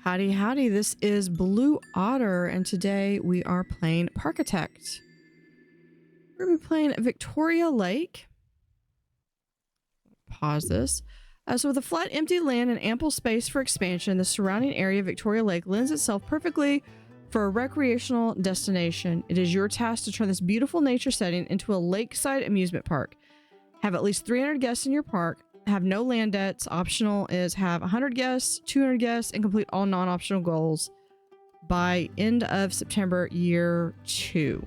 Howdy, howdy. This is Blue Otter, and today we are playing Parkitect. We're going to be playing Victoria Lake. Pause this. So with a flat, empty land and ample space for expansion, the surrounding area of Victoria Lake lends itself perfectly for a recreational destination. It is your task to turn this beautiful nature setting into a lakeside amusement park. Have at least 300 guests in your park. Have no land debts. Optional is have 100 guests, 200 guests, and complete all non-optional goals by end of September year 2.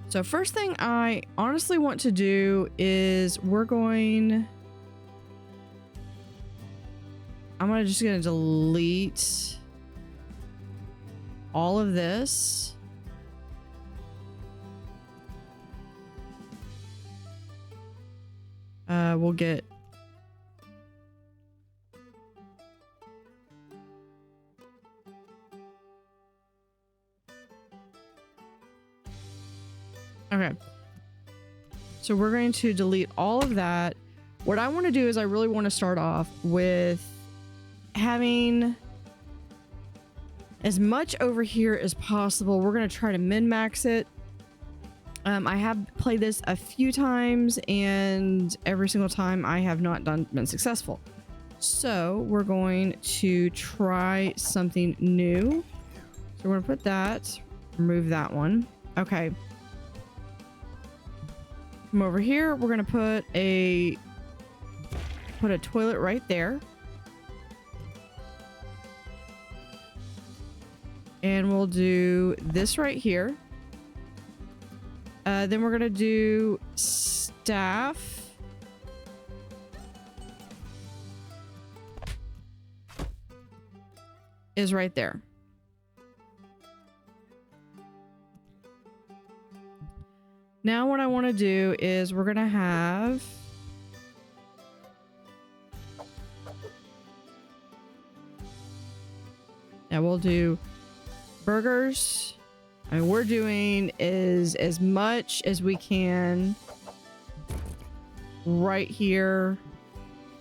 So first thing I honestly want to do is I'm just gonna delete all of this. We'll get okay. So we're going to delete all of that. What I want to do is I really want to start off with having as much over here as possible. We're going to try to min-max it. I have played this a few times, and every single time I have not been successful. So we're going to try something new. So we're going to put that, remove that one. Okay. From over here, we're going to put a toilet right there. And we'll do this right here. Then we're going to do staff. Is right there. Now what I want to do is we're going to have we'll do burgers. I mean, we're doing is as much as we can right here.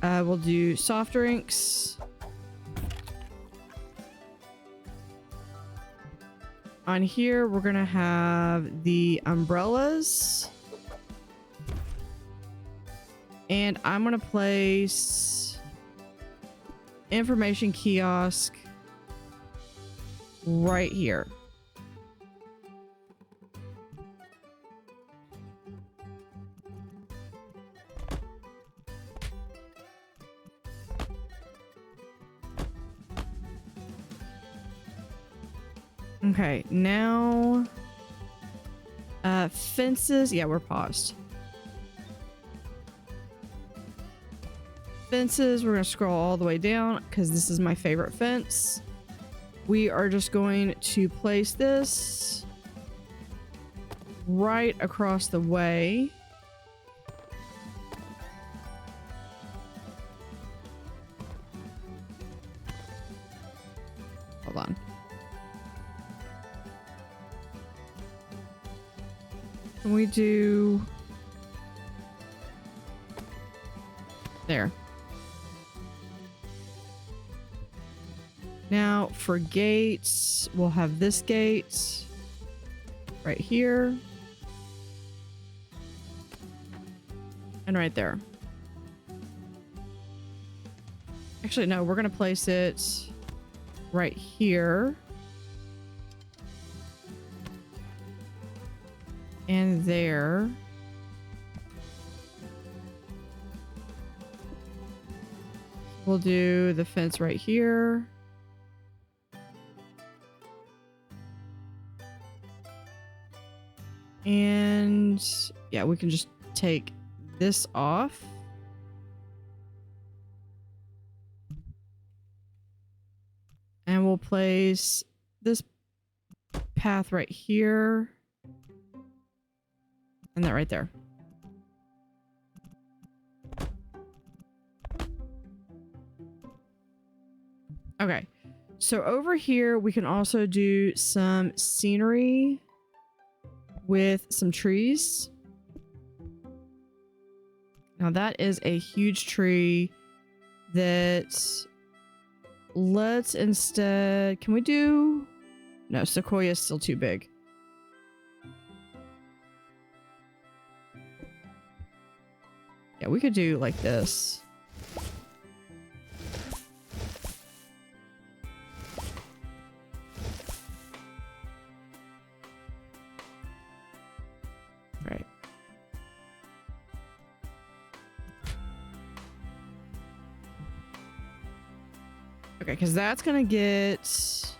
We'll do soft drinks. On here, we're gonna have the umbrellas. And I'm gonna place information kiosk right here. Okay, now fences. Yeah, we're paused. Fences, we're gonna scroll all the way down because this is my favorite fence. We are just going to place this right across the way. Hold on. Can we do there? Now for gates, we'll have this gate right here and right there. Actually, no, we're gonna place it right here. And there. We'll do the fence right here. And yeah, we can just take this off. And we'll place this path right here. And that right there. Okay. So over here, we can also do some scenery with some trees. Now that is a huge tree that let's instead, can we do, no, Sequoia is still too big. Yeah, we could do like this. Right. Okay, because that's gonna get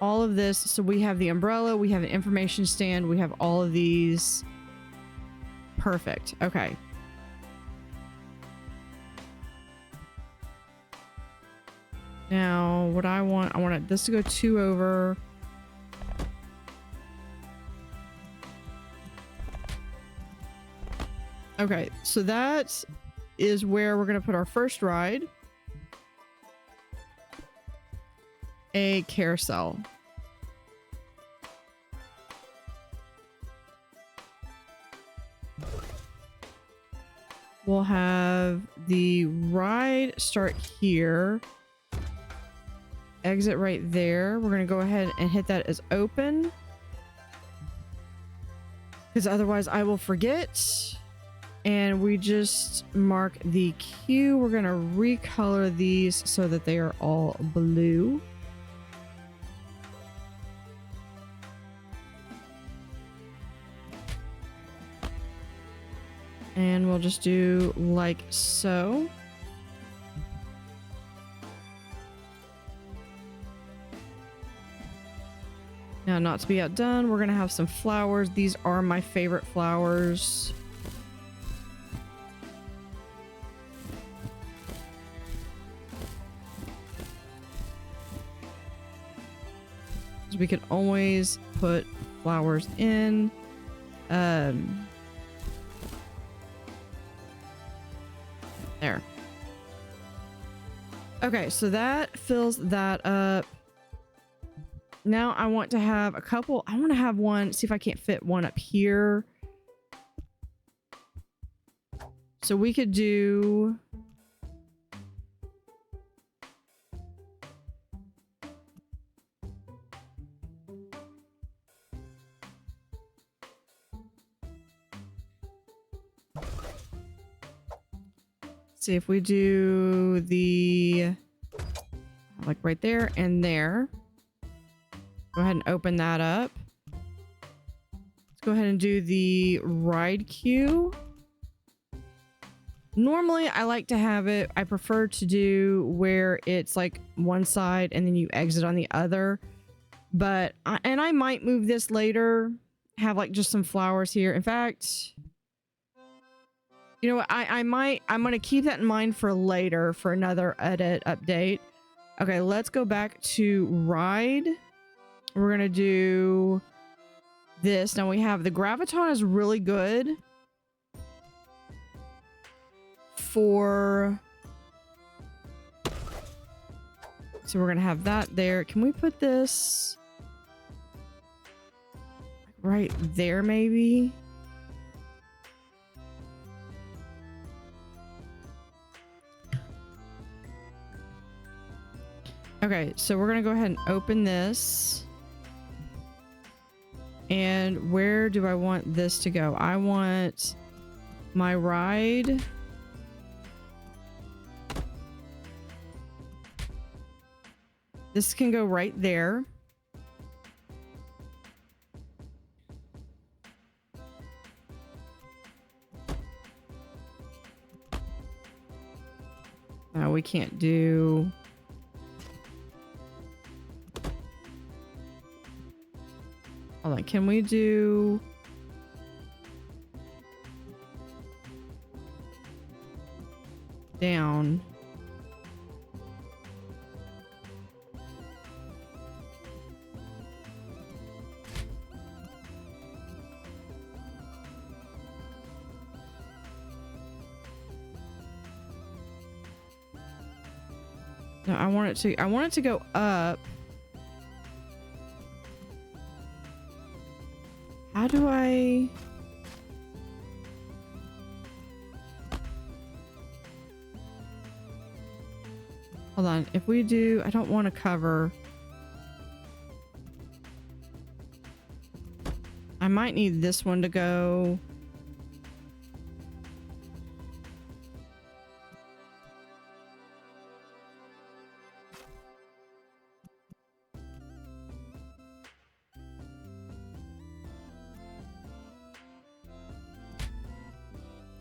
all of this. So we have the umbrella, we have an information stand, we have all of these. Perfect. Okay. Now, what I want this to go 2 over. Okay, so that is where we're going to put our first ride. A carousel. We'll have the ride start here. Exit right there. We're going to go ahead and hit that as open, because otherwise I will forget. And we just mark the queue. We're going to recolor these so that they are all blue. And we'll just do like so. Now, not to be outdone, we're going to have some flowers. These are my favorite flowers. We could always put flowers in. There. Okay, so that fills that up. Now I want to have a couple. I want to have one. See if I can't fit one up here. So we could do. See if we do the, like right there and there. Go ahead and open that up. Let's go ahead and do the ride queue. Normally I like to have it, I prefer to do where it's like one side and then you exit on the other. But, and I might move this later, have like just some flowers here. In fact, you know what, I'm going to keep that in mind for later for another edit update. Okay, let's go back to ride. We're going to do this. Now we have the graviton is really good for, so we're going to have that there. Can we put this right there maybe? Okay, so we're gonna go ahead and open this. And where do I want this to go? I want my ride. This can go right there. No, we can't do... Hold on, can we do... down? No, I want it to go up. How do I... Hold on. If we do, I don't want to cover. I might need this one to go.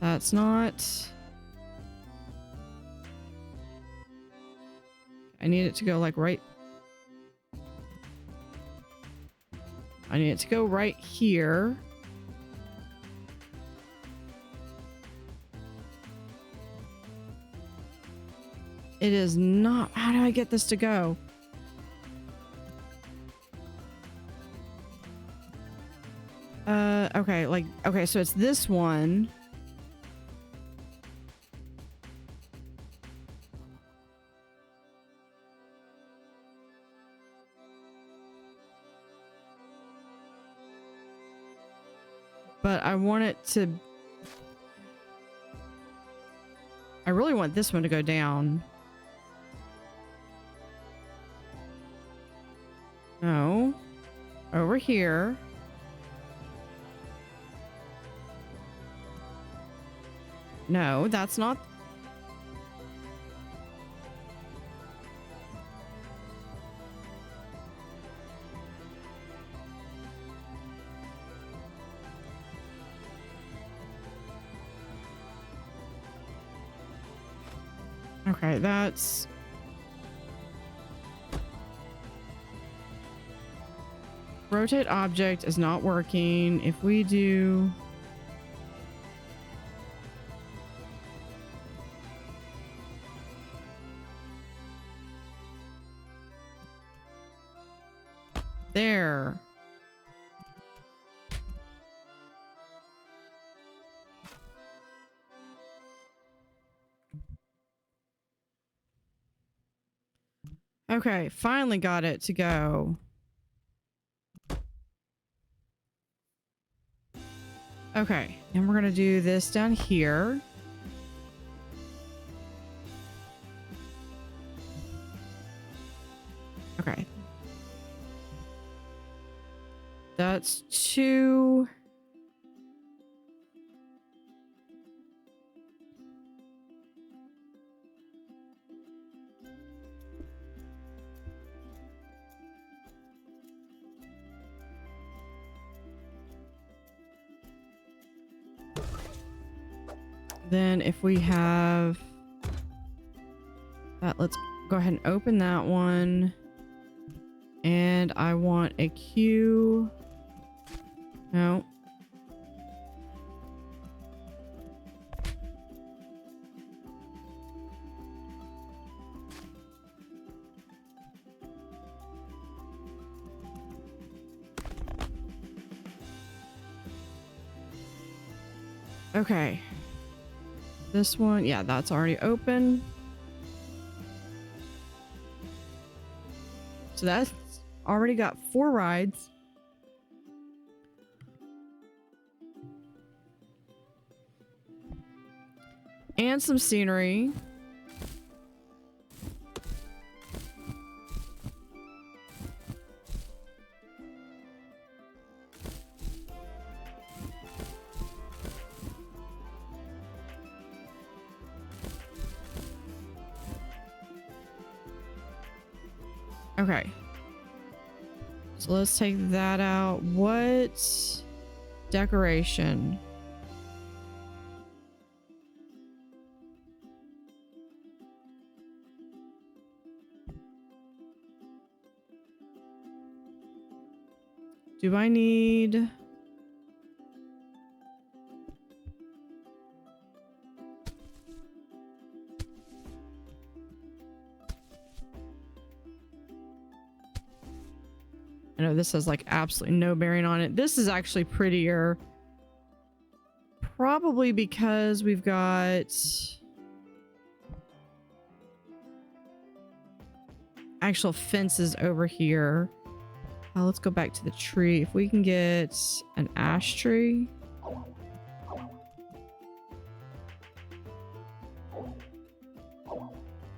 That's not. I need it to go like right. I need it to go right here. It is not. How do I get this to go? Okay, like, okay, so it's this one. But I want it to... I really want this one to go down. No. Over here. No, that's not... Okay, that's... Rotate object is not working. If we do... There. Okay, finally got it to go. Okay, and we're gonna do this down here. Okay. That's 2. Then if we have that, let's go ahead and open that one. And I want a queue. No. Okay. This one, yeah, that's already open. So that's already got 4 rides. And some scenery. Okay. So let's take that out. What decoration? Do I need... I know this has like absolutely no bearing on it. This is actually prettier. Probably because we've got actual fences over here. Let's go back to the tree. If we can get an ash tree.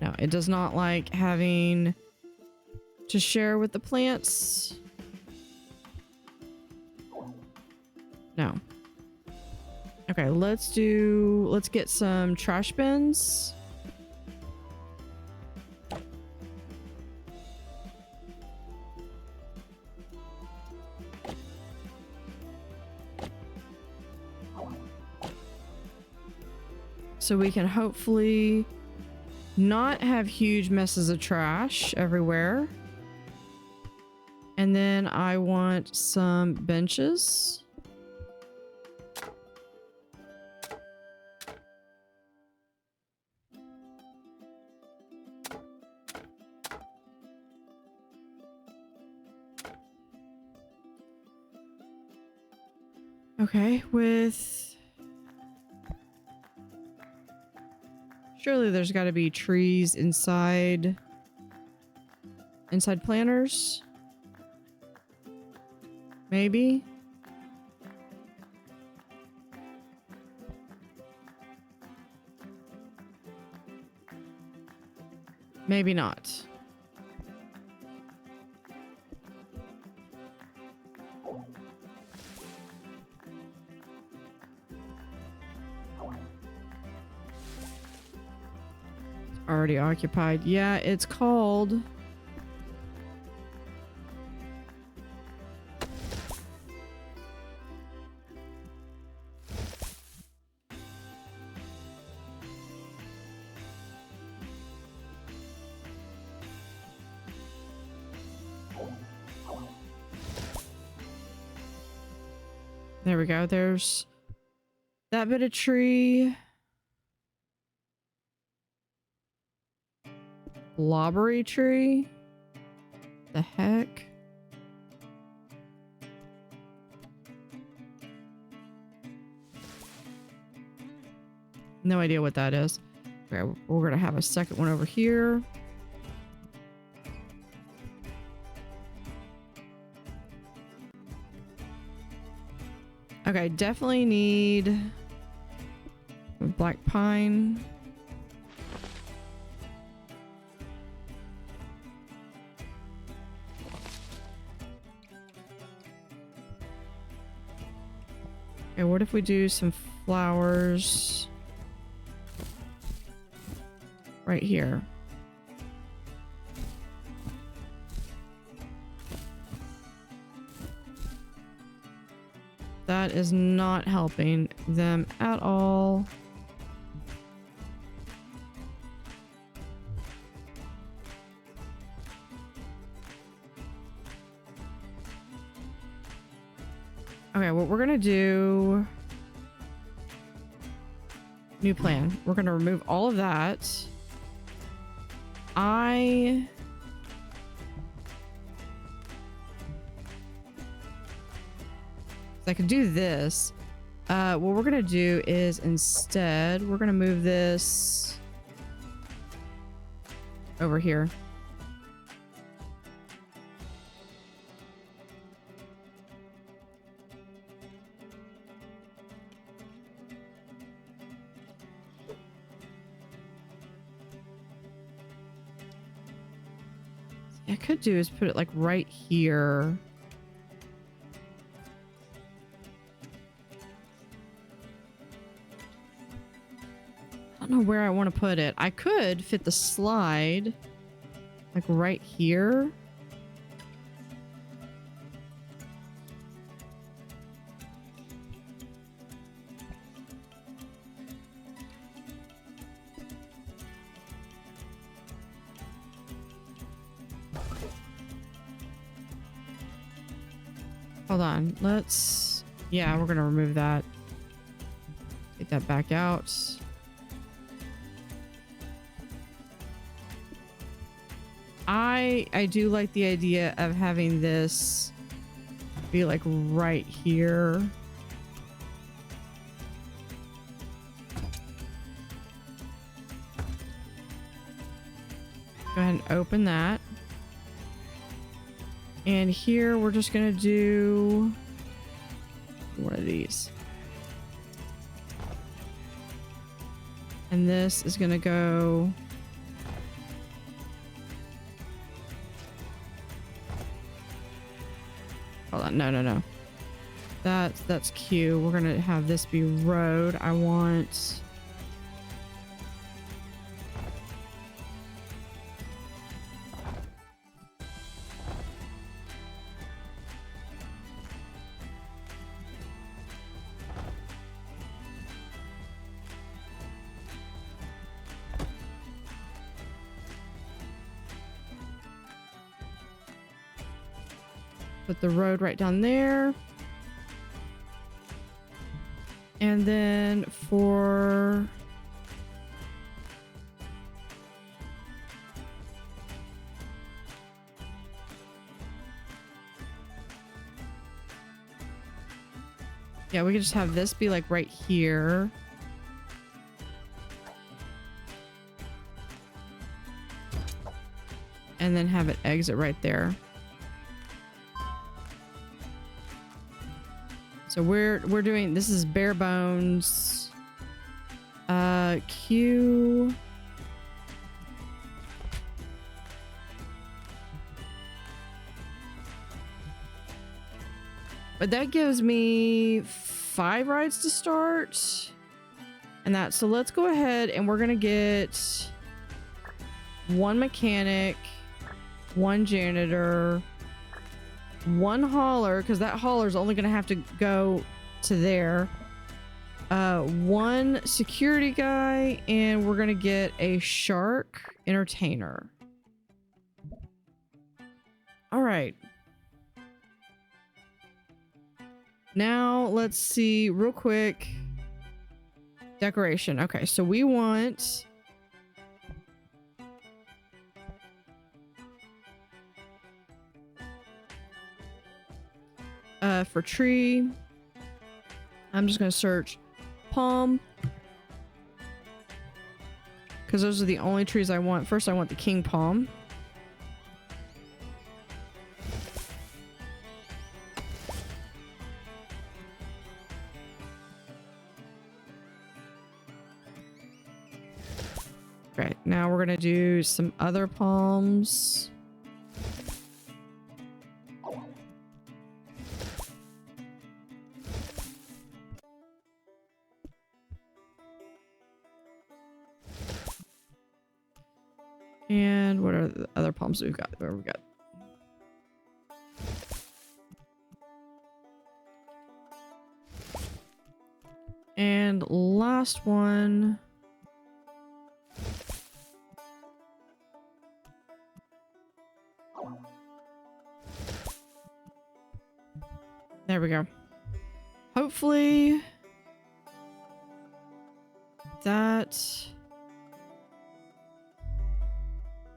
No, it does not like having to share with the plants. No. Okay, let's get some trash bins. So we can hopefully not have huge messes of trash everywhere. And then I want some benches. Okay, surely there's got to be trees inside planters. Maybe. Maybe not. Already occupied. Yeah, it's called... There we go. There's that bit of tree. Blobbery tree? The heck? No idea what that is. Okay, we're gonna have a second one over here. Okay, definitely need black pine. Okay, what if we do some flowers right here? That is not helping them at all. Okay, what we're gonna do... New plan. We're gonna remove all of that. I could do this. What we're gonna do is instead, we're gonna move this over here. What I could do is put it like right here. I don't know where I want to put it. I could fit the slide like right here. Hold on, let's... Yeah, we're gonna remove that. Take that back out. I do like the idea of having this be like right here. Go ahead and open that. And here we're just gonna do one of these. And this is gonna go Hold on. No, no, no. That's Q. We're gonna have this be road. I want. Put the road right down there. And then for yeah, we could just have this be like right here. And then have it exit right there. So we're doing, this is bare bones. Q. But that gives me 5 rides to start. And that, so let's go ahead and we're gonna get 1 mechanic, 1 janitor, 1 hauler, because that hauler is only going to have to go to there. 1 security guy, and we're going to get a shark entertainer. All right. Now let's see real quick. Decoration. Okay, so we want for tree, I'm just gonna search palm because those are the only trees I want. First, I want the king palm. Right, now we're gonna do some other palms. And what are the other palms we've got? Where we got? And last one. There we go. Hopefully that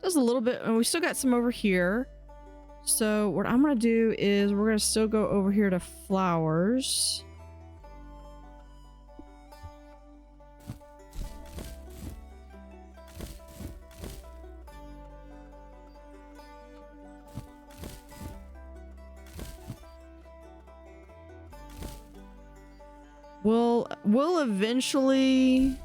does a little bit, and we still got some over here. So what I'm gonna do is we're gonna still go over here to flowers. We'll eventually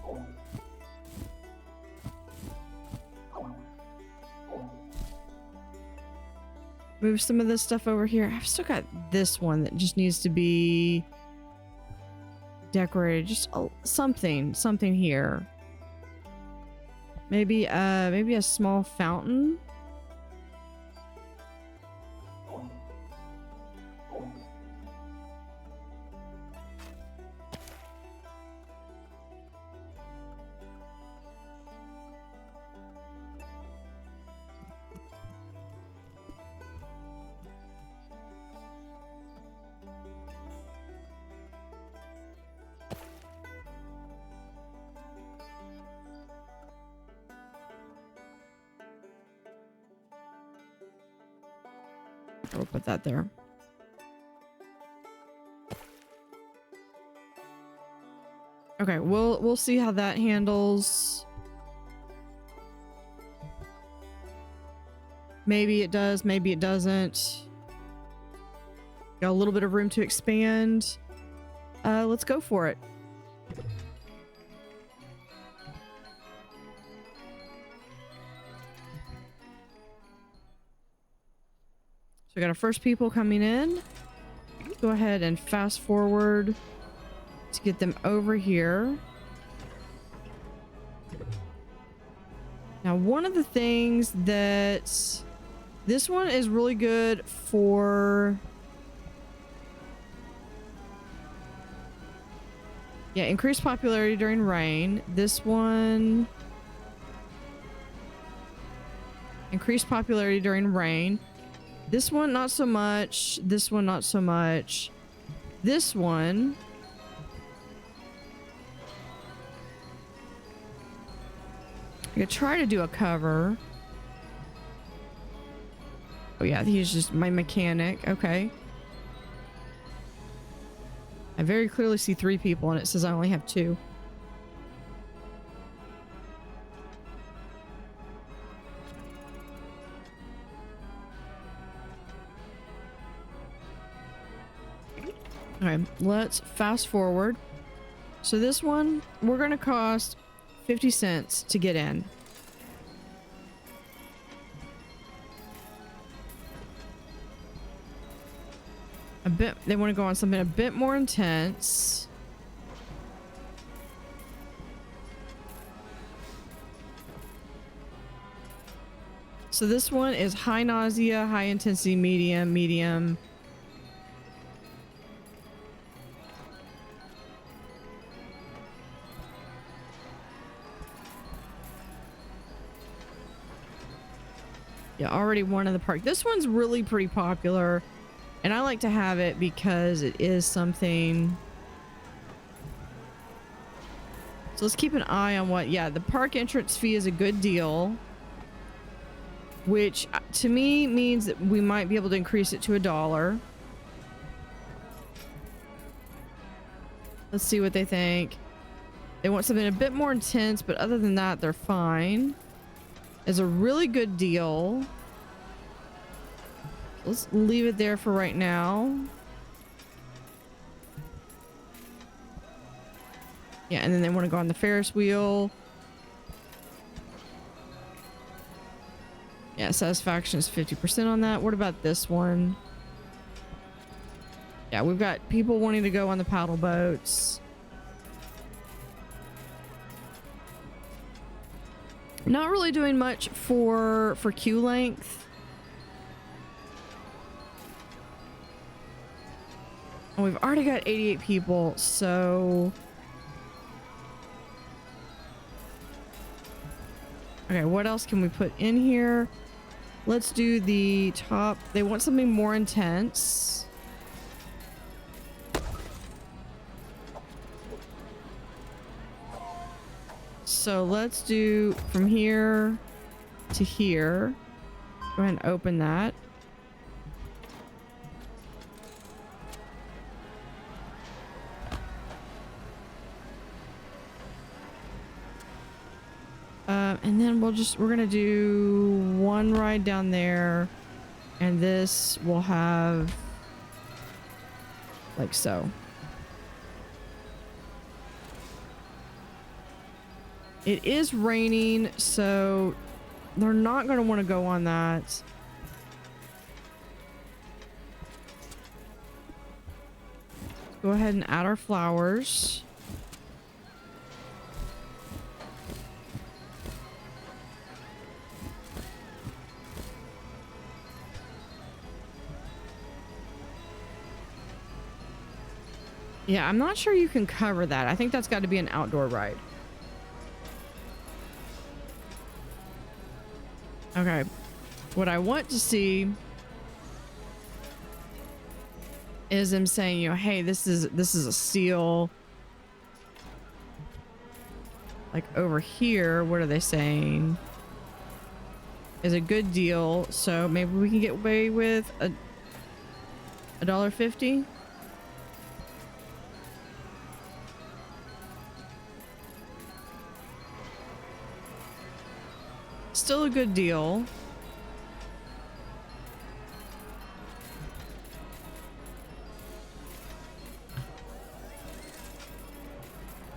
move some of this stuff over here. I've still got this one that just needs to be decorated. Just something here. Maybe a small fountain. We'll put that there. Okay, we'll see how that handles. Maybe it does, maybe it doesn't. Got a little bit of room to expand. Let's go for it. So we got our first people coming in. go ahead and fast forward to get them over here. Now, one of the things that this one is really good for, yeah, increased popularity during rain. This one, increased popularity during rain. This one, not so much. This one, not so much. This one, I could try to do a cover. Oh yeah, he's just my mechanic. Okay. I very clearly see 3 people and it says I only have 2. Okay, let's fast forward. So this one, we're gonna cost 50 cents to get in. A bit, they want to go on something a bit more intense. So this one is high nausea, high intensity, medium, medium. Yeah, already one in the park. This one's really pretty popular, and I like to have it because it is something. So let's keep an eye on what, yeah, the park entrance fee is a good deal, which to me means that we might be able to increase it to $1. Let's see what they think. They want something a bit more intense, but other than that, they're fine. Is a really good deal. Let's leave it there for right now. Yeah, and then they want to go on the Ferris wheel. Yeah, satisfaction is 50% on that. What about this one? Yeah, we've got people wanting to go on the paddle boats. Not really doing much for queue length. And we've already got 88 people, so okay, what else can we put in here? Let's do the top. They want something more intense. So let's do from here to here. Go ahead and open that. And then we're gonna do one ride down there, and this will have like so. It is raining, so they're not going to want to go on that. Go ahead and add our flowers. Yeah, I'm not sure you can cover that. I think that's got to be an outdoor ride. Okay, what I want to see is them saying, you know, hey, this is a steal. Like over here, what are they saying? Is a good deal. So maybe we can get away with $1.50. Still a good deal.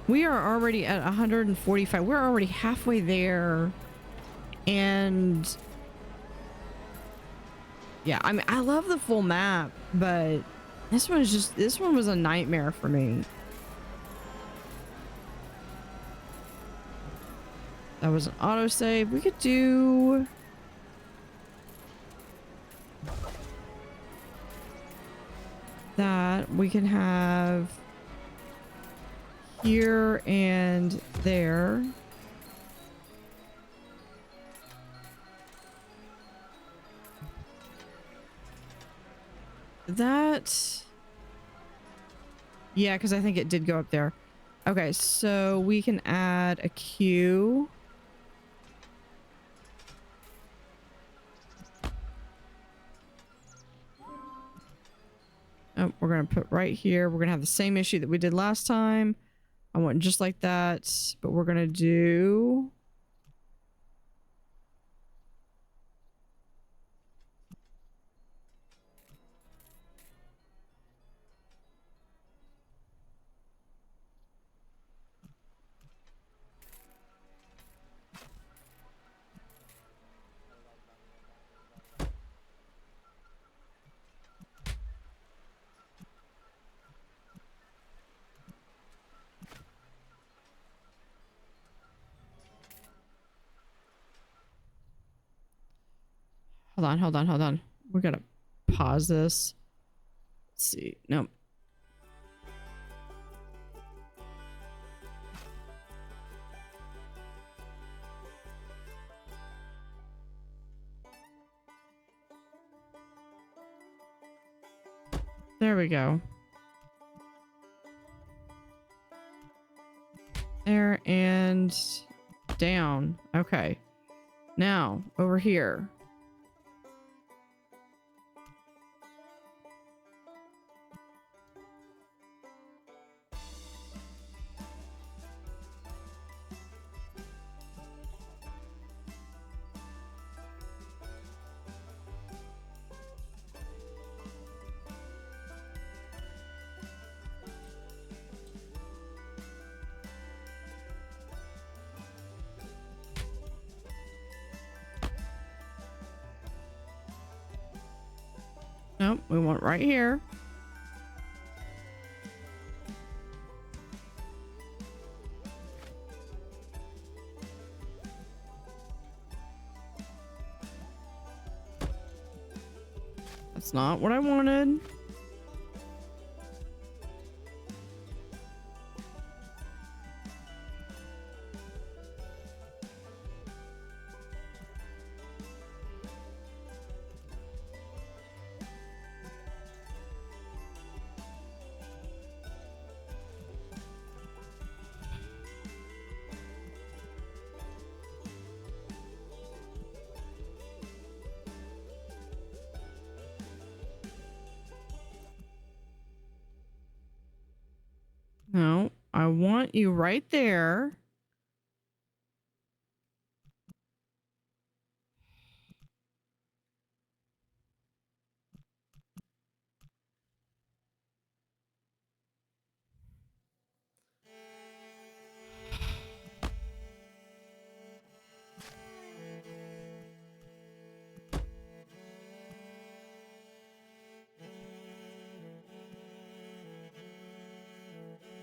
We are already at 145. We're already halfway there. And yeah, I mean, I love the full map, but This one was a nightmare for me. That was an autosave. We could do... that. We can have... here and there. That... yeah, because I think it did go up there. Okay, so we can add a queue. Oh, we're going to put right here. We're going to have the same issue that we did last time. I want just like that, but we're going to do... hold on. We're going to pause this. Let's see. Nope. There we go. There and down. Okay. Now, over here. Nope, we want right here. That's not what I wanted. No, I want you right there.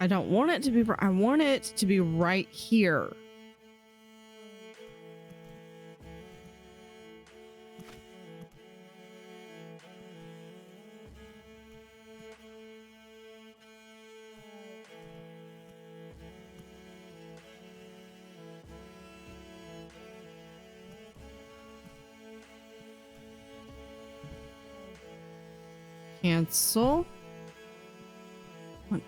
I don't want it to be, I want it to be right here. Cancel. What?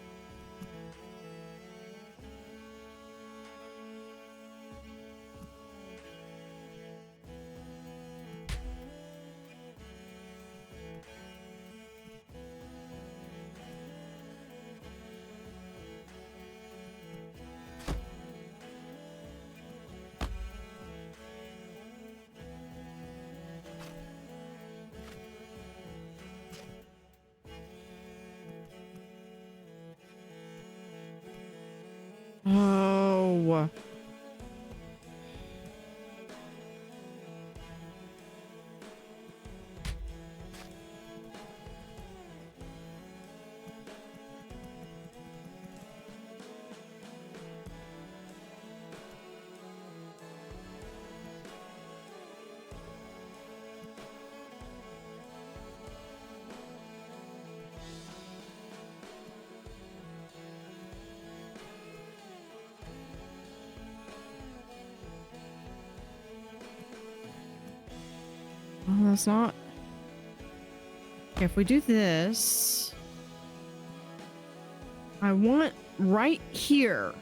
that's not. Okay, if we do this, I want right here.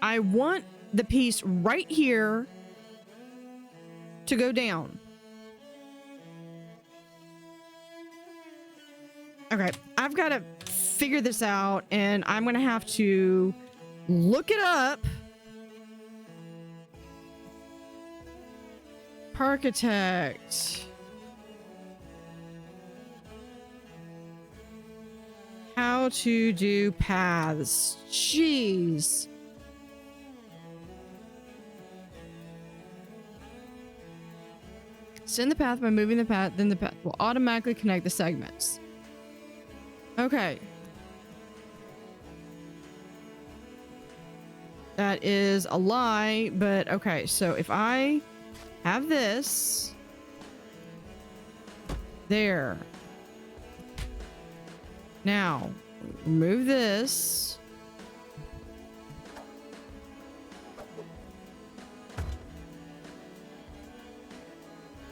I want the piece right here to go down. Okay, I've got to figure this out, and I'm going to have to look it up. Parkitect. How to do paths. Jeez. Send the path by moving the path, then the path will automatically connect the segments. Okay. That is a lie, but okay. So if I have this there. Now, remove this.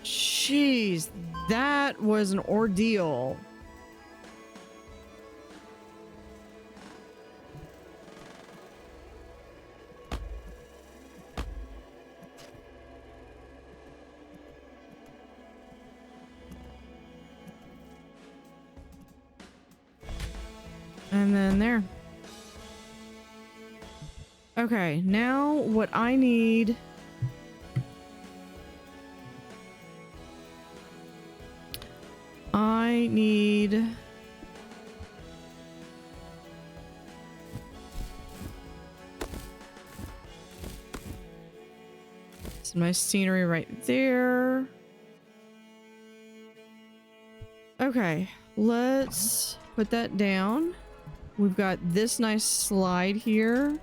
Jeez, that was an ordeal. And then there. Okay, now what I need... I need... some nice scenery right there. Okay, let's put that down. We've got this nice slide here.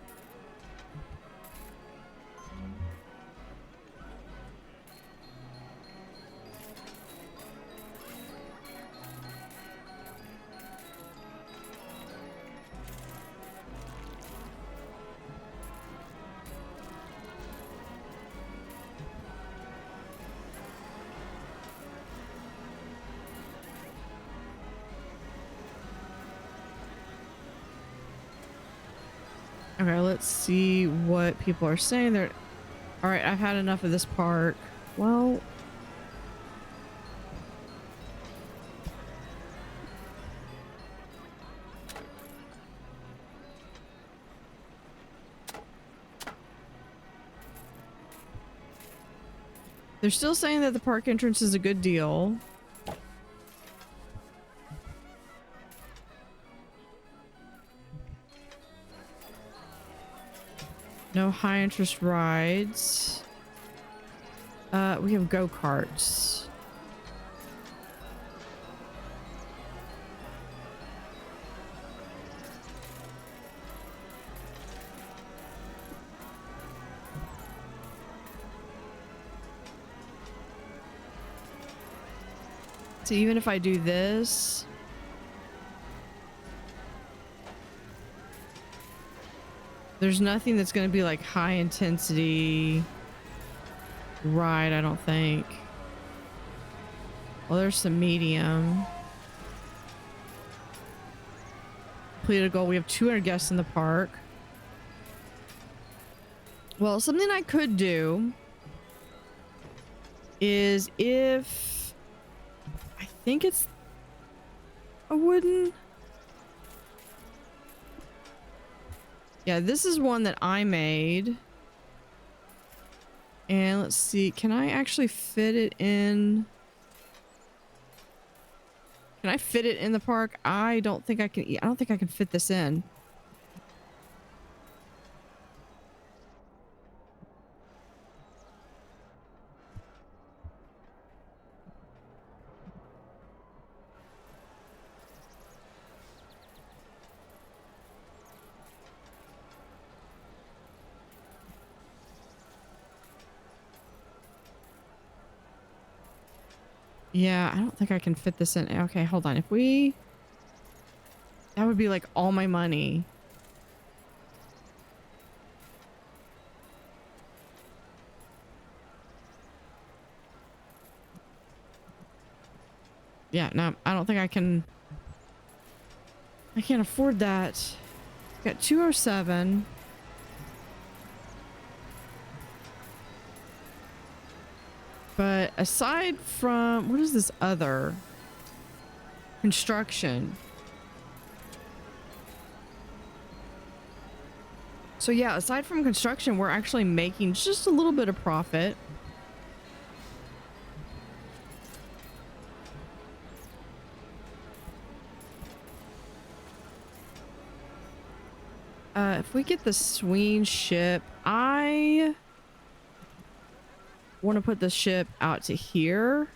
Okay, let's see what people are saying. They're all right. I've had enough of this park. Well, they're still saying that the park entrance is a good deal. No high interest rides. We have go-karts. So even if I do this, there's nothing that's going to be like high intensity ride, I don't think. Well, there's some medium. Completed goal. We have 200 guests in the park. Well, something I could do is if I think it's a wooden. Yeah, this is one that I made. And let's see, can I actually fit it in? Can I fit it in the park? I don't think I can. I don't think I can fit this in. Yeah, I don't think I can fit this in. Okay, hold on. If we... That would be like all my money. Yeah, no, I don't think I can... I can't afford that. Got 207. But aside from... What is this other? Construction. So yeah, aside from construction, we're actually making just a little bit of profit. If we get the swing ship, I want to put the ship out to here.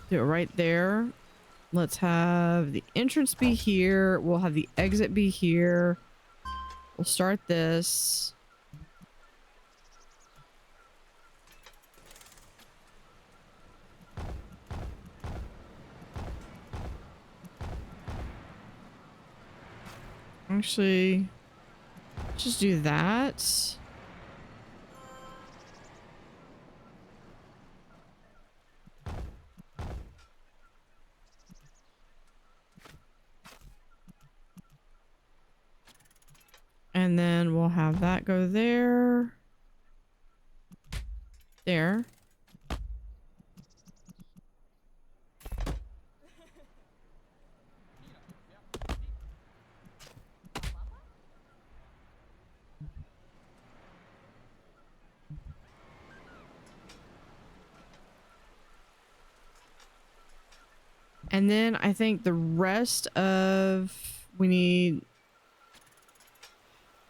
Do it right there. Let's have the entrance be here. We'll have the exit be here. We'll start this. Actually, just do that. And then we'll have that go there. There. And then I think the rest of... We need...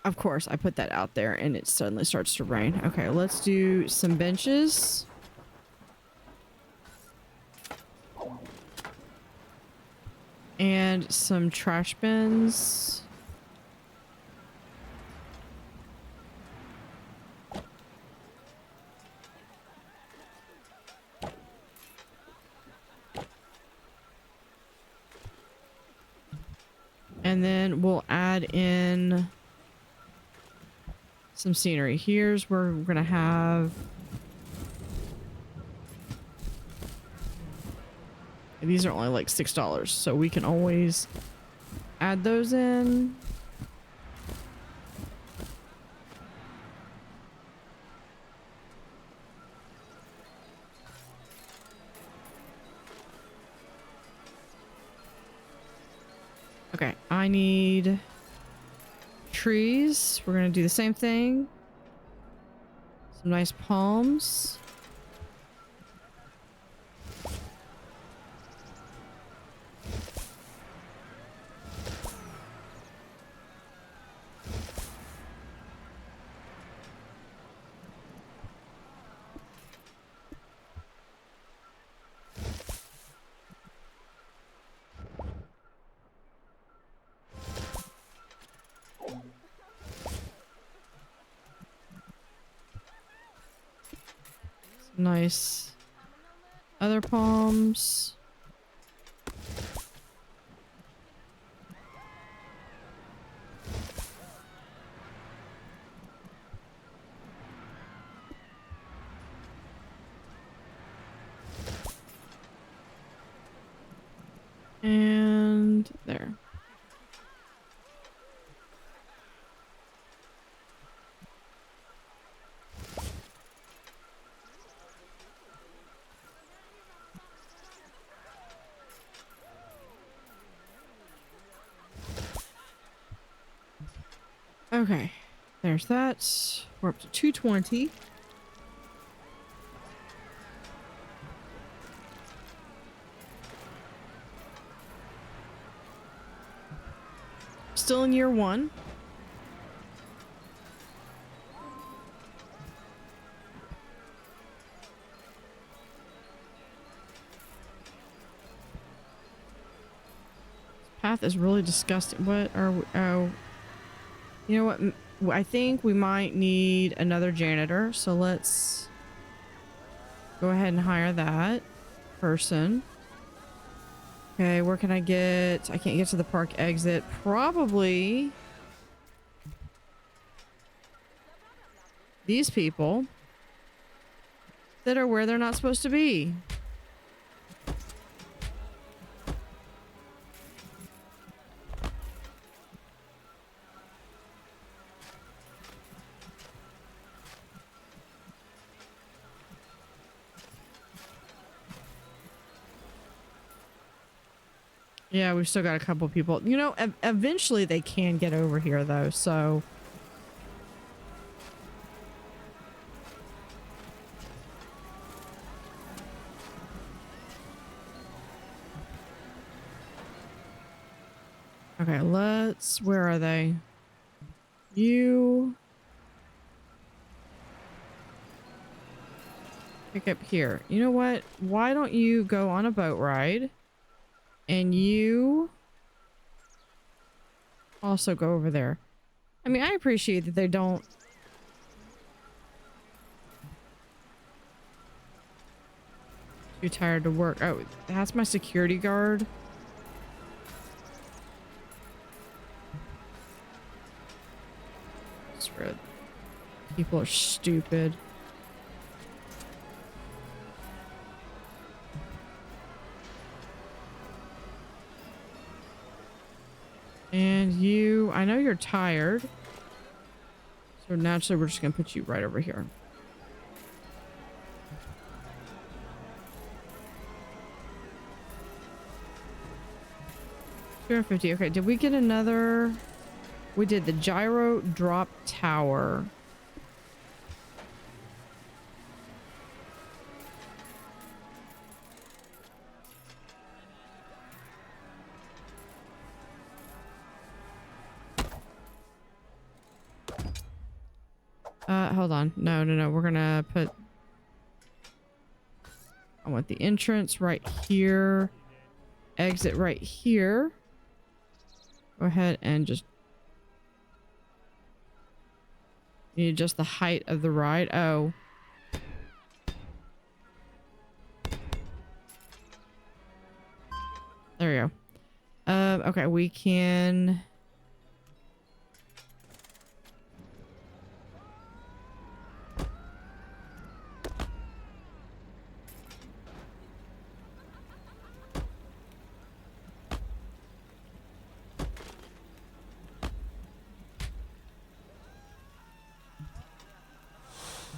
Of course, I put that out there and it suddenly starts to rain. Okay, let's do some benches. And some trash bins. And then we'll add in some scenery. Here's where we're gonna have... These are only like $6, so we can always add those in. Okay, I need trees. We're gonna do the same thing. Some nice palms. Nice other palms. And there. Okay, there's that. We're up to 220. Still in year one. This path is really disgusting. What are we? Oh. You know what? I think we might need another janitor. So let's go ahead and hire that person. Okay, where can I get? I can't get to the park exit. Probably these people that are where they're not supposed to be. Yeah, we've still got a couple people. You know, eventually they can get over here, though, so... Okay, let's... Where are they? You... Pick up here. You know what? Why don't you go on a boat ride? And you also go over there. I mean, I appreciate that they don't... Too tired to work. Oh, that's my security guard. I swear, people are stupid. And you, I know you're tired. So naturally, we're just going to put you right over here. $250. Okay, did we get another? We did the gyro drop tower. Hold on. No. We're gonna put... I want the entrance right here. Exit right here. Go ahead and just... You need just the height of the ride. Oh. There we go. Okay, we can...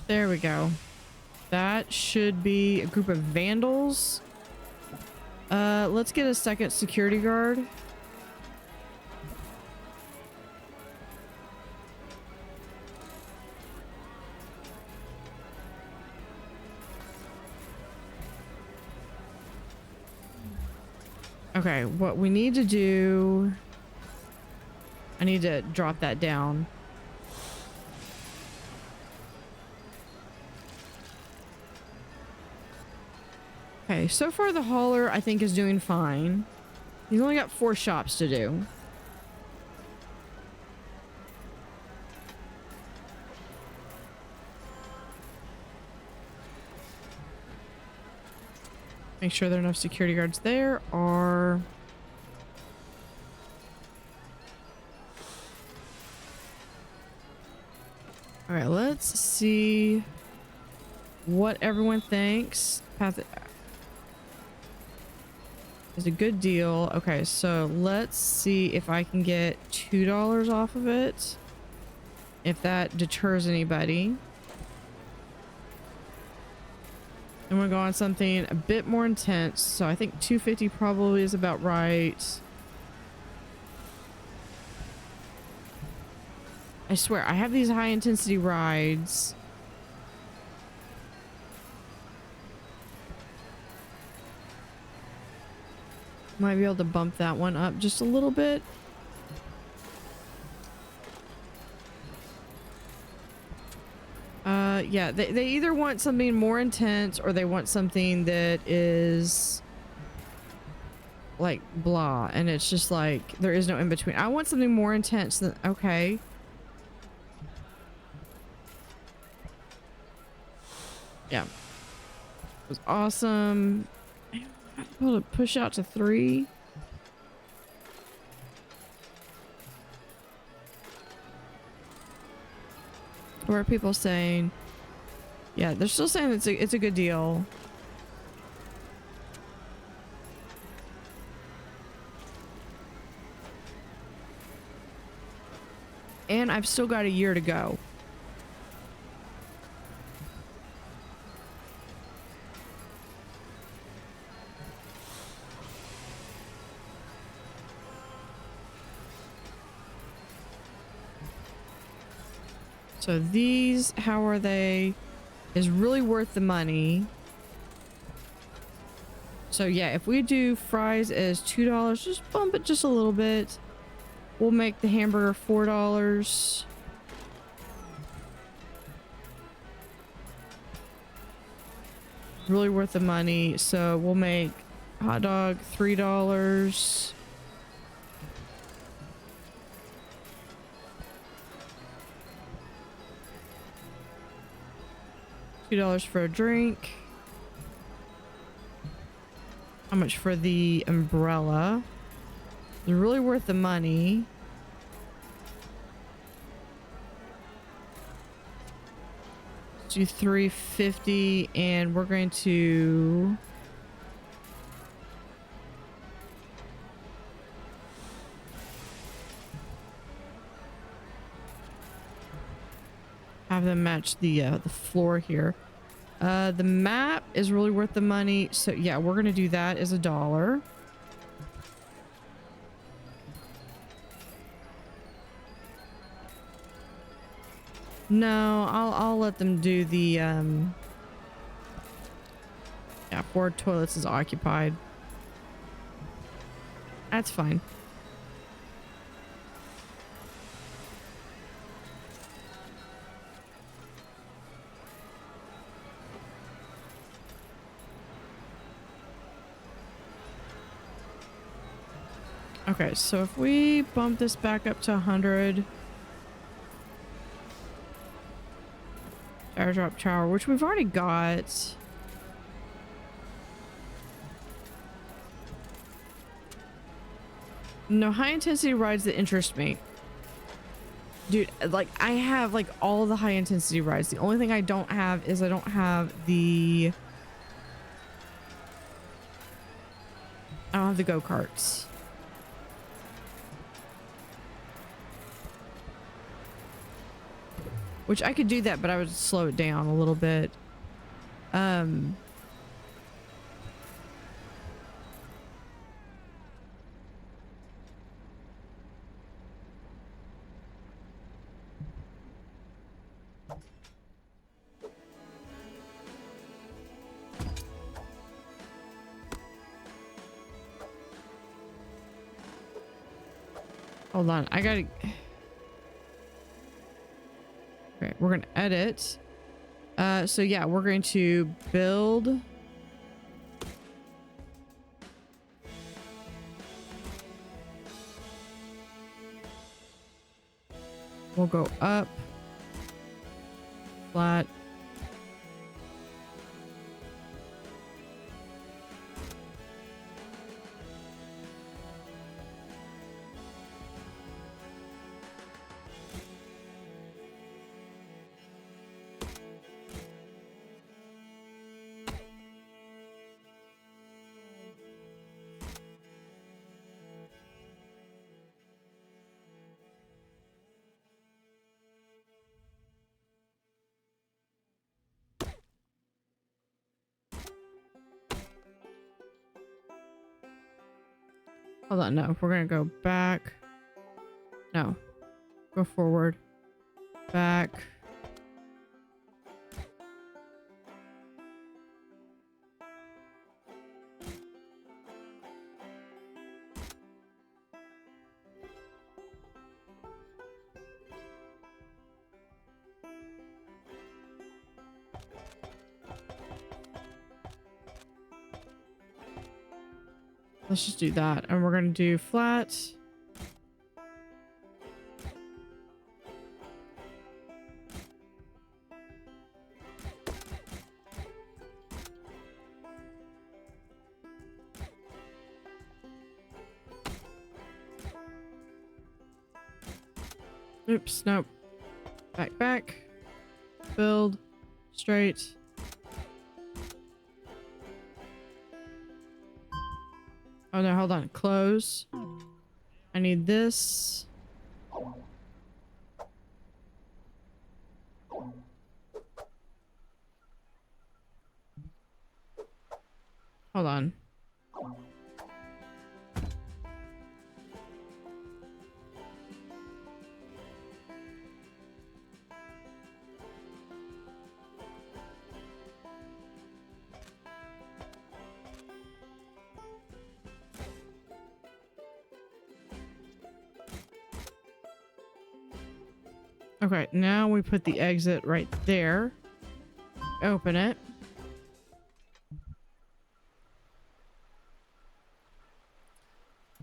There we go. That should be a group of vandals. Let's get a second security guard. Okay, what we need to do... I need to drop that down. Okay, so far the hauler I think is doing fine. He's only got 4 shops to do. Make sure there are enough security guards there. Are... All right, let's see what everyone thinks. Path is a good deal. Okay, so let's see if I can get $2 off of it. If that deters anybody. I'm gonna go on something a bit more intense. So I think $250 probably is about right. I swear, I have these high intensity rides. Might be able to bump that one up just a little bit. Yeah, they either want something more intense or they want something that is like blah, and it's just like there is no in between. I want something more intense than... Okay. Yeah. It was awesome. Able to push out to 3. What are people saying? Yeah, they're still saying it's a good deal. And I've still got a year to go. So these, how are they? Is really worth the money. So yeah, if we do fries as $2, just bump it just a little bit. We'll make the hamburger $4. Really worth the money. So we'll make hot dog $3. $2 for a drink. How much for the umbrella? It's really worth the money. Let's do $3.50, and we're going to have them match the floor here. The map is really worth the money. So yeah, we're gonna do that as $1. No, I'll let them do the yeah, 4 toilets is occupied. That's fine. Okay, so if we bump this back up to 100, airdrop tower, which we've already got. No, high intensity rides that interest me. Dude, like I have like all the high intensity rides. The only thing I don't have is I don't have the go-karts. Which I could do that, but I would slow it down a little bit. Hold on, I gotta... Okay, we're gonna edit. So yeah, we're going to build. We'll go up, flat. Hold on, no, we're gonna go back. No, go forward, back. Let's just do that. And we're going to do flat. Oops, nope. Back. Build. Straight. Oh no, hold on. Close. I need this. Hold on. Okay, now we put the exit right there. Open it.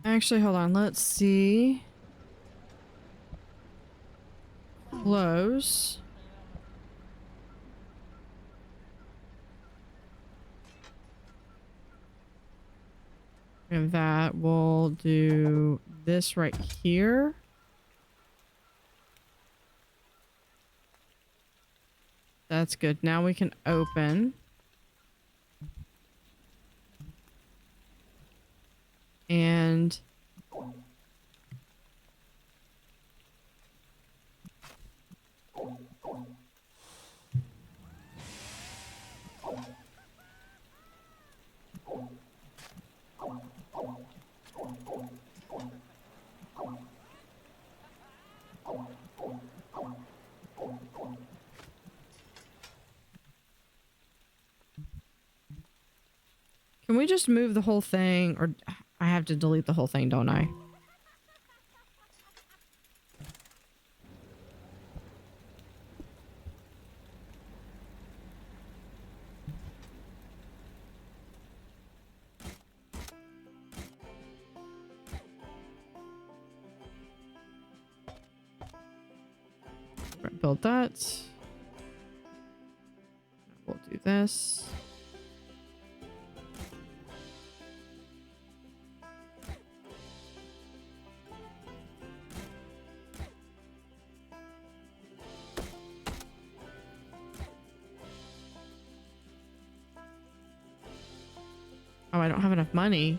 Actually, hold on. Let's see. Close. And that will do this right here. That's good. Now we can open. And can we just move the whole thing? Or I have to delete the whole thing, don't I? Right, build that. We'll do this. Oh, I don't have enough money.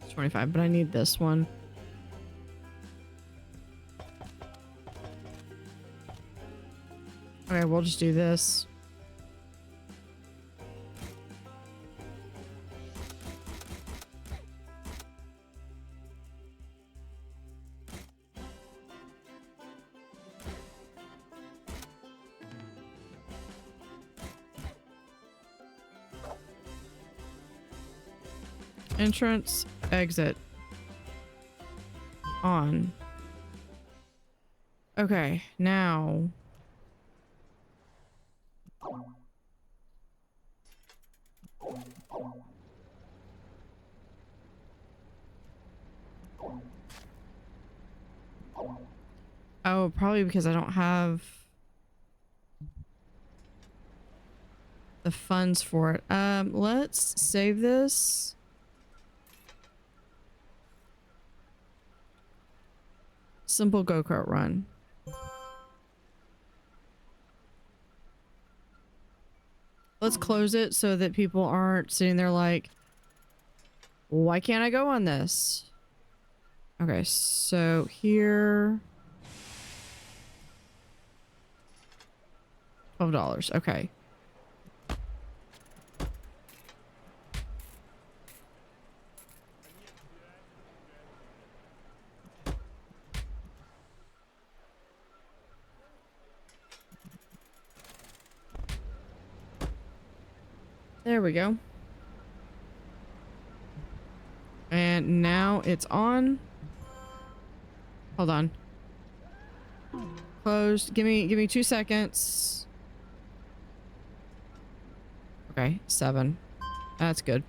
It's 25, but I need this one. Okay, we'll just do this. Entrance, exit. On. Okay, now. Oh, probably because I don't have the funds for it. Let's save this. Simple go-kart run. Let's close it so that people aren't sitting there like, why can't I go on this? Okay, so here. $12. Okay. There we go. And now it's on. Hold on. Closed. Give me 2 seconds. Okay, 7. That's good.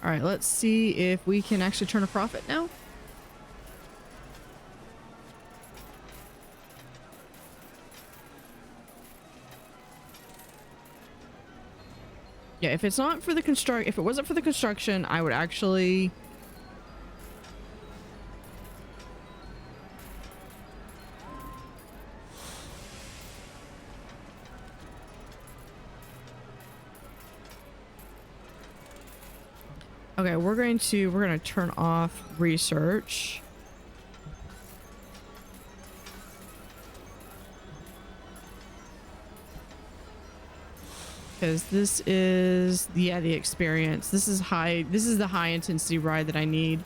All right, let's see if we can actually turn a profit now. Yeah, if it's not for the if it wasn't for the construction, I would actually okay, we're going to turn off research. Because this is, yeah, the experience. This is the high intensity ride that I need.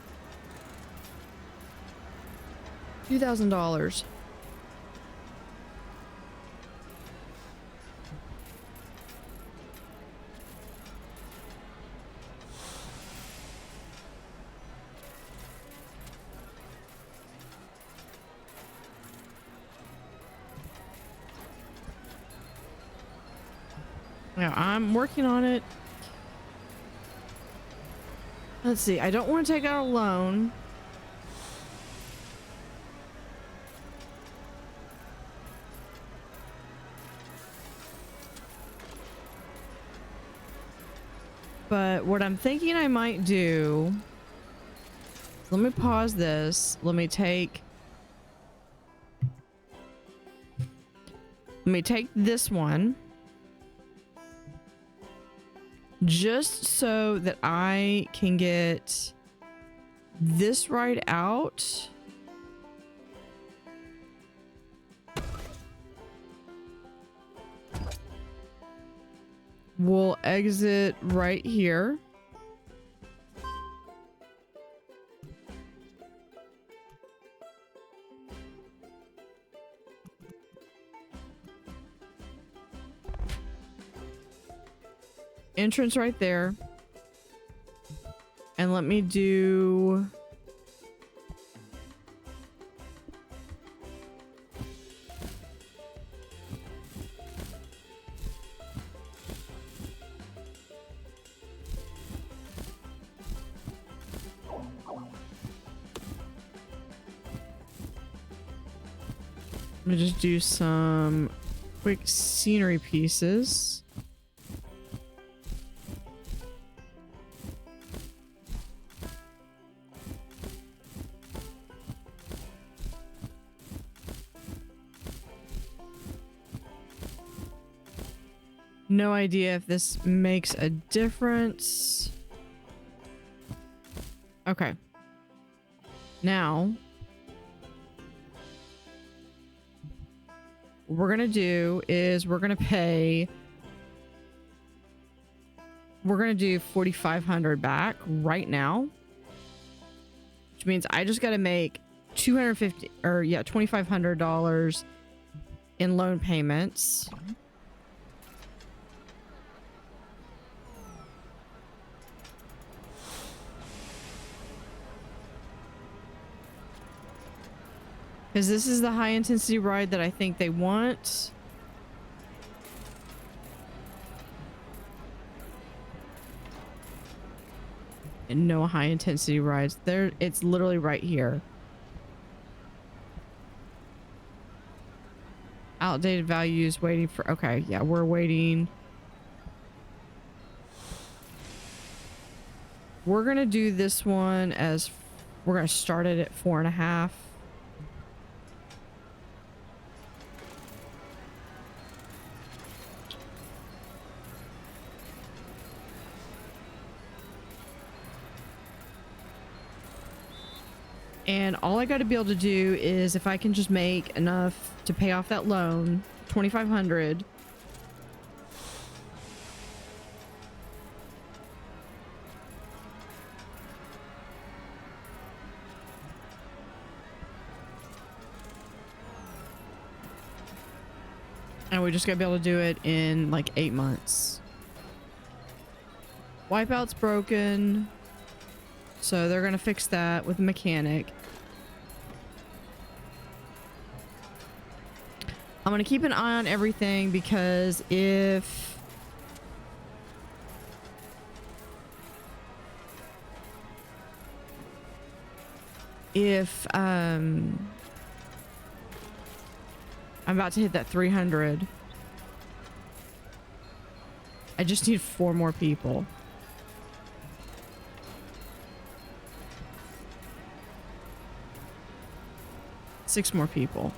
$2,000. Now, I'm working on it. Let's see. I don't want to take out a loan. But what I'm thinking I might do... Let me pause this. Let me take this one. Just so that I can get this ride out. We'll exit right here. Entrance right there. And let me do... Let me just do some quick scenery pieces. No idea if this makes a difference. Okay. Now, what we're gonna do is we're gonna do 4,500 back right now, which means I just got to make $2,500 in loan payments. Because this is the high intensity ride that I think they want. And no high intensity rides. There, it's literally right here. Outdated values waiting for... Okay, yeah, we're waiting. We're going to do this one as... We're going to start it at 4.5. And all I got to be able to do is if I can just make enough to pay off that loan, 2,500. And we just got to be able to do it in like 8 months. Wipeout's broken. So they're gonna fix that with a mechanic. I'm gonna keep an eye on everything because if I'm about to hit that 300. I just need 4 more people. Six more people.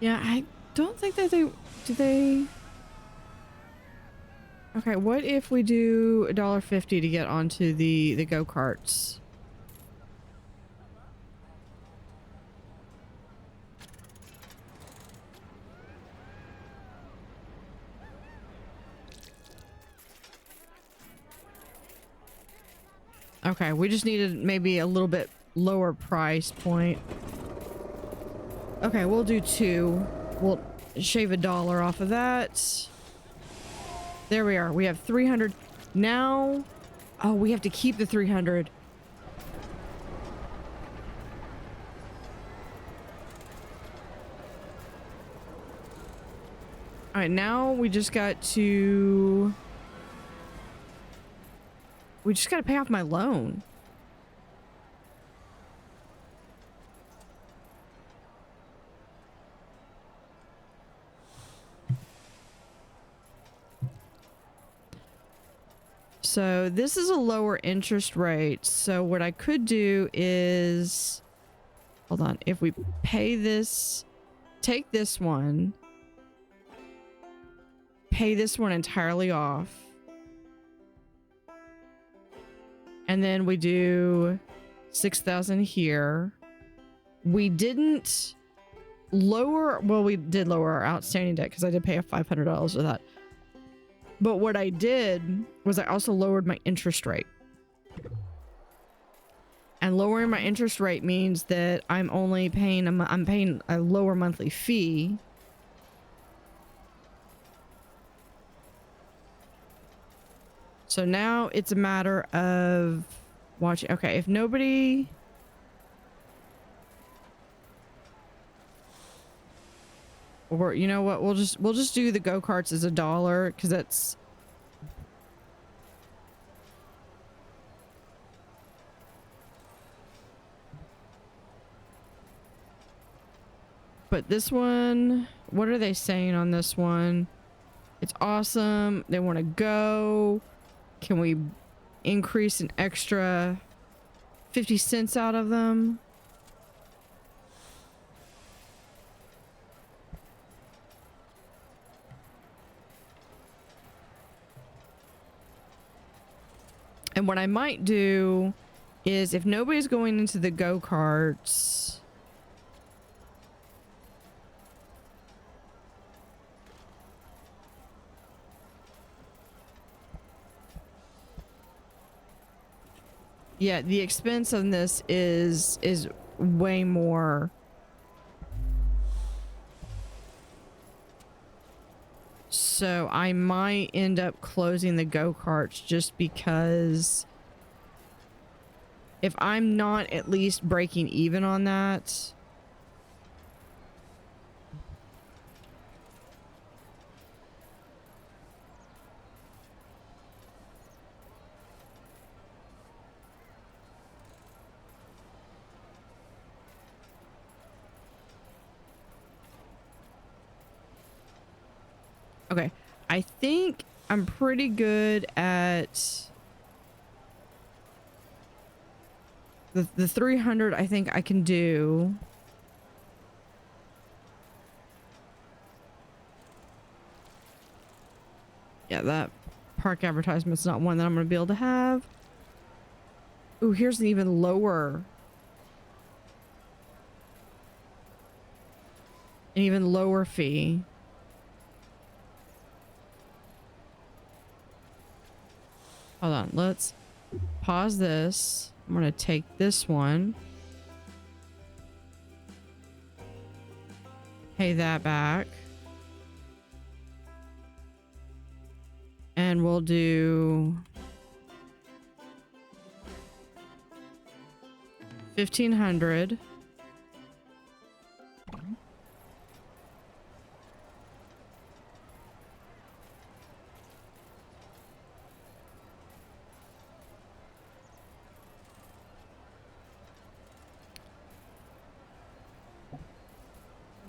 Yeah, I don't think that do they? Okay, what if we do $1.50 to get onto the go-karts? Okay, we just needed maybe a little bit lower price point. Okay, we'll do 2. We'll shave $1 off of that. There we are. We have 300 now. Oh, we have to keep the 300. All right, now we just got to pay off my loan. So this is a lower interest rate. So what I could do is, hold on, if we pay this, take this one, pay this one entirely off, and then we do 6,000 here. We didn't lower, well, we did lower our outstanding debt because I did pay a $500 of that. But what I did was I also lowered my interest rate. And lowering my interest rate means that I'm only paying I'm paying a lower monthly fee. So now it's a matter of watching. Okay, if nobody, or you know what, we'll just do the go-karts as $1 because that's but this one, what are they saying on this one? It's awesome. They want to go. Can we increase an extra 50 cents out of them? And what I might do is, if nobody's going into the go-karts, yeah, the expense on this is way more. So I might end up closing the go-karts just because if I'm not at least breaking even on that. Okay, I think I'm pretty good at the 300. I think I can do. Yeah, that park advertisement's not one that I'm going to be able to have. Ooh, here's an even lower. An even lower fee. Hold on, let's pause this. I'm going to take this one. Pay that back. And we'll do 1,500.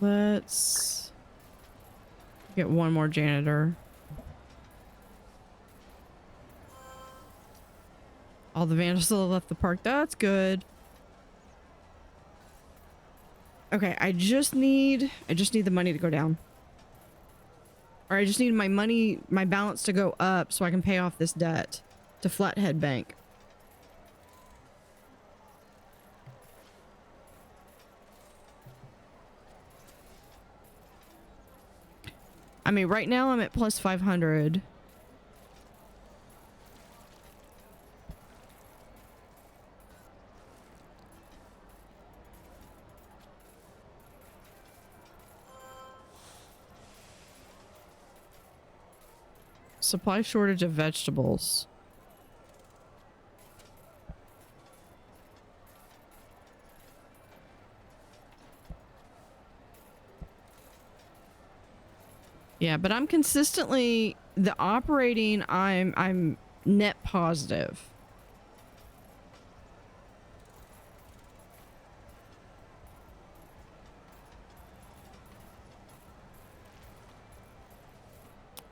Let's get one more janitor. All the vandals still left the park. That's good. Okay, I just need the money to go down. Or I just need my balance to go up so I can pay off this debt to Flathead Bank. I mean, right now I'm at plus 500. Supply shortage of vegetables. Yeah, but I'm consistently the operating I'm net positive.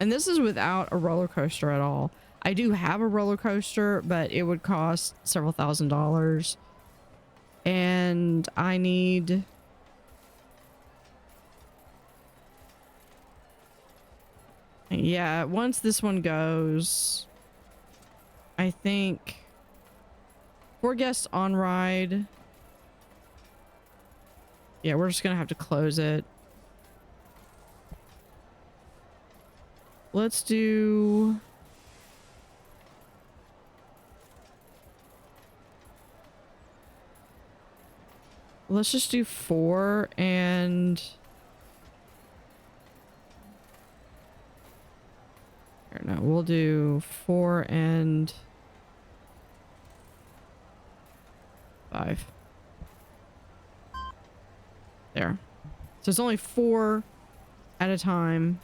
And this is without a roller coaster at all. I do have a roller coaster, but it would cost several $1,000s. And I need... Yeah, once this one goes, I think 4 guests on ride. Yeah, we're just gonna have to close it. Let's do... Let's just do 4 and... No, we'll do 4 and 5. There. So it's only 4 at a time.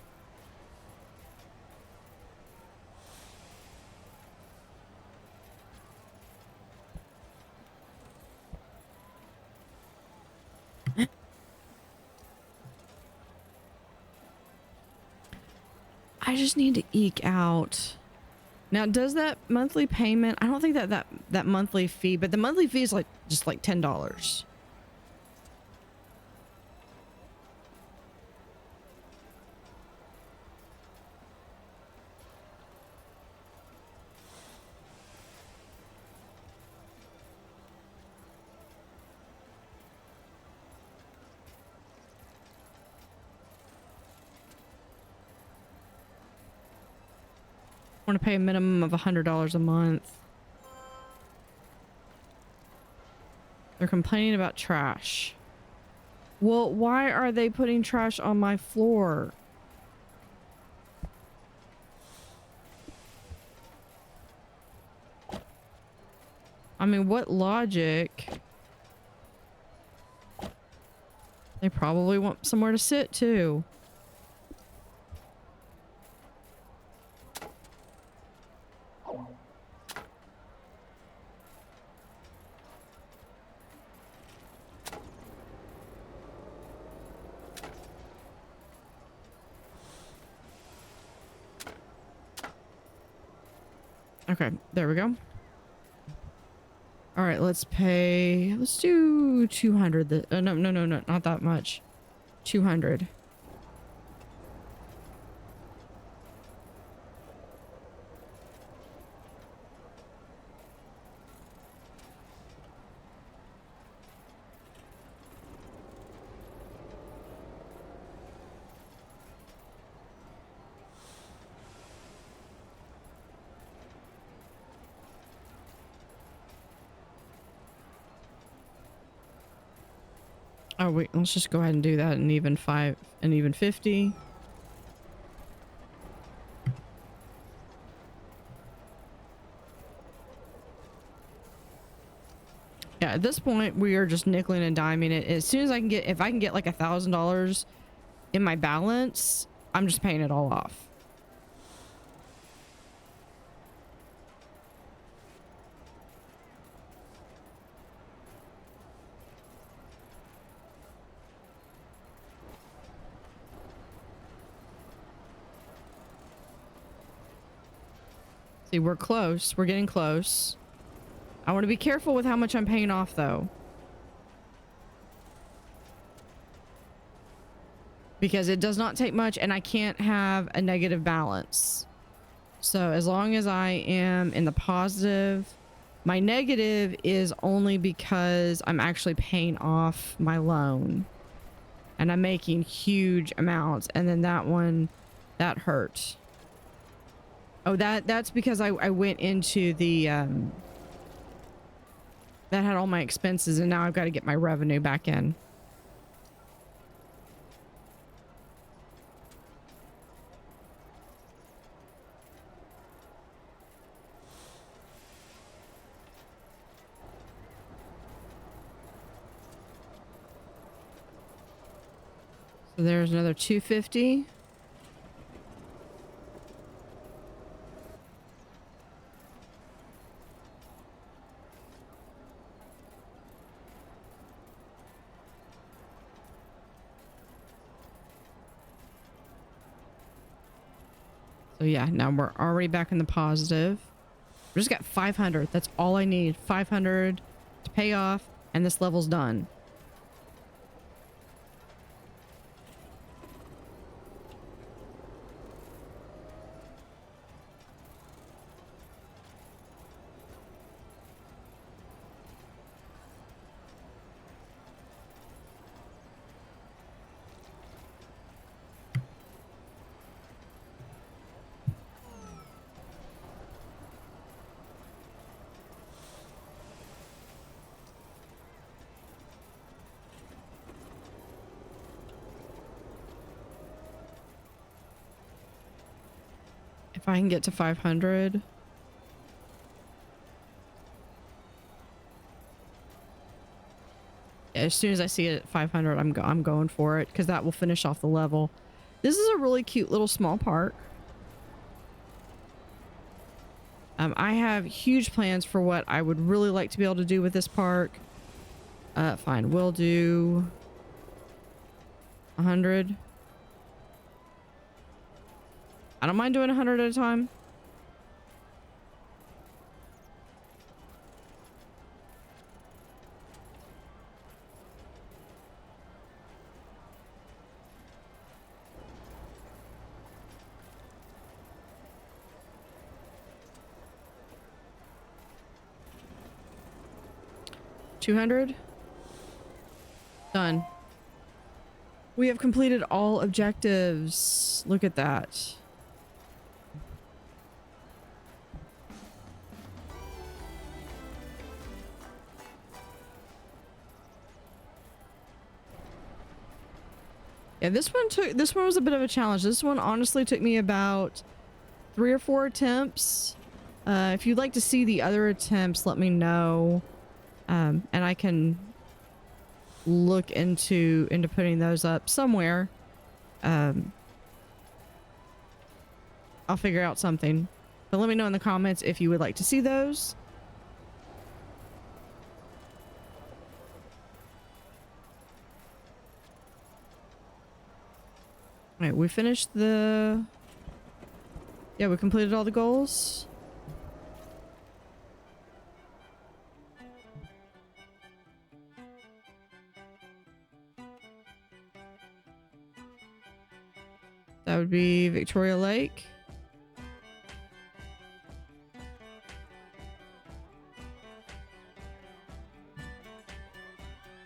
I just need to eke out. Now, does that monthly payment? I don't think that monthly fee, but the monthly fee is like just like $10. Want to pay a minimum of $100 a month. They're complaining about trash. Well, why are they putting trash on my floor? I mean, what logic? They probably want somewhere to sit too. Okay, there we go. All right, let's do 200. No, not that much. 200. Oh wait, let's just go ahead and do that. And even 5 and even 50. Yeah, at this point we are just nickeling and diming it. As soon as I can get, if I can get like $1,000 in my balance, I'm just paying it all off. See, we're close. We're getting close. I want to be careful with how much I'm paying off, though. Because it does not take much, and I can't have a negative balance. So as long as I am in the positive, my negative is only because I'm actually paying off my loan. And I'm making huge amounts. And then that one, that hurt. Oh, that's because I went into the, that had all my expenses, and now I've got to get my revenue back in. So there's another 250. So yeah, now we're already back in the positive. We just got 500. That's all I need. 500 to pay off, and this level's done. If I can get to 500. As soon as I see it at 500, I'm going for it, because that will finish off the level. This is a really cute little small park. I have huge plans for what I would really like to be able to do with this park. Fine, we'll do 100. I don't mind doing 100 at a time. $200. Done. We have completed all objectives. Look at that. Yeah, this one was a bit of a challenge. This one honestly took me about 3 or 4 attempts. If you'd like to see the other attempts, let me know. And I can look into putting those up somewhere. I'll figure out something. But let me know in the comments if you would like to see those. All right, we finished the... Yeah, we completed all the goals. That would be Victoria Lake.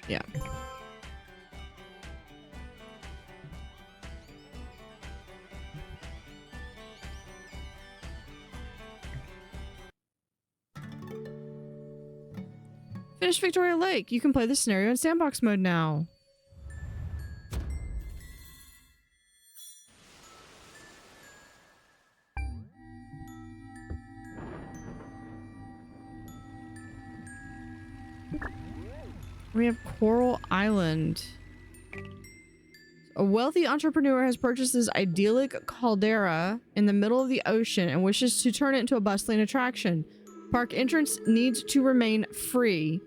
Yeah. Finish Victoria Lake. You can play the scenario in sandbox mode now. We have Coral Island. A wealthy entrepreneur has purchased this idyllic caldera in the middle of the ocean and wishes to turn it into a bustling attraction. Park entrance needs to remain free.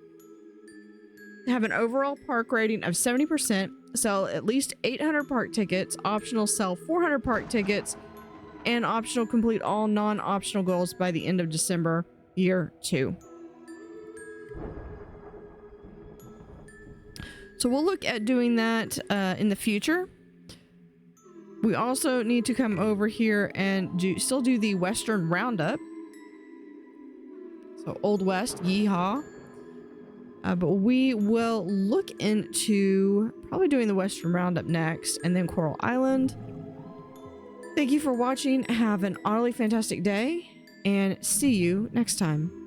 Have an overall park rating of 70%. Sell at least 800 park tickets. Optional sell 400 park tickets. And optional complete all non-optional goals by the end of December, year 2. So we'll look at doing that in the future. We also need to come over here and still do the Western Roundup. So Old West, yeehaw. But we will look into probably doing the Western Roundup next and then Coral Island. Thank you for watching. Have an utterly fantastic day and see you next time.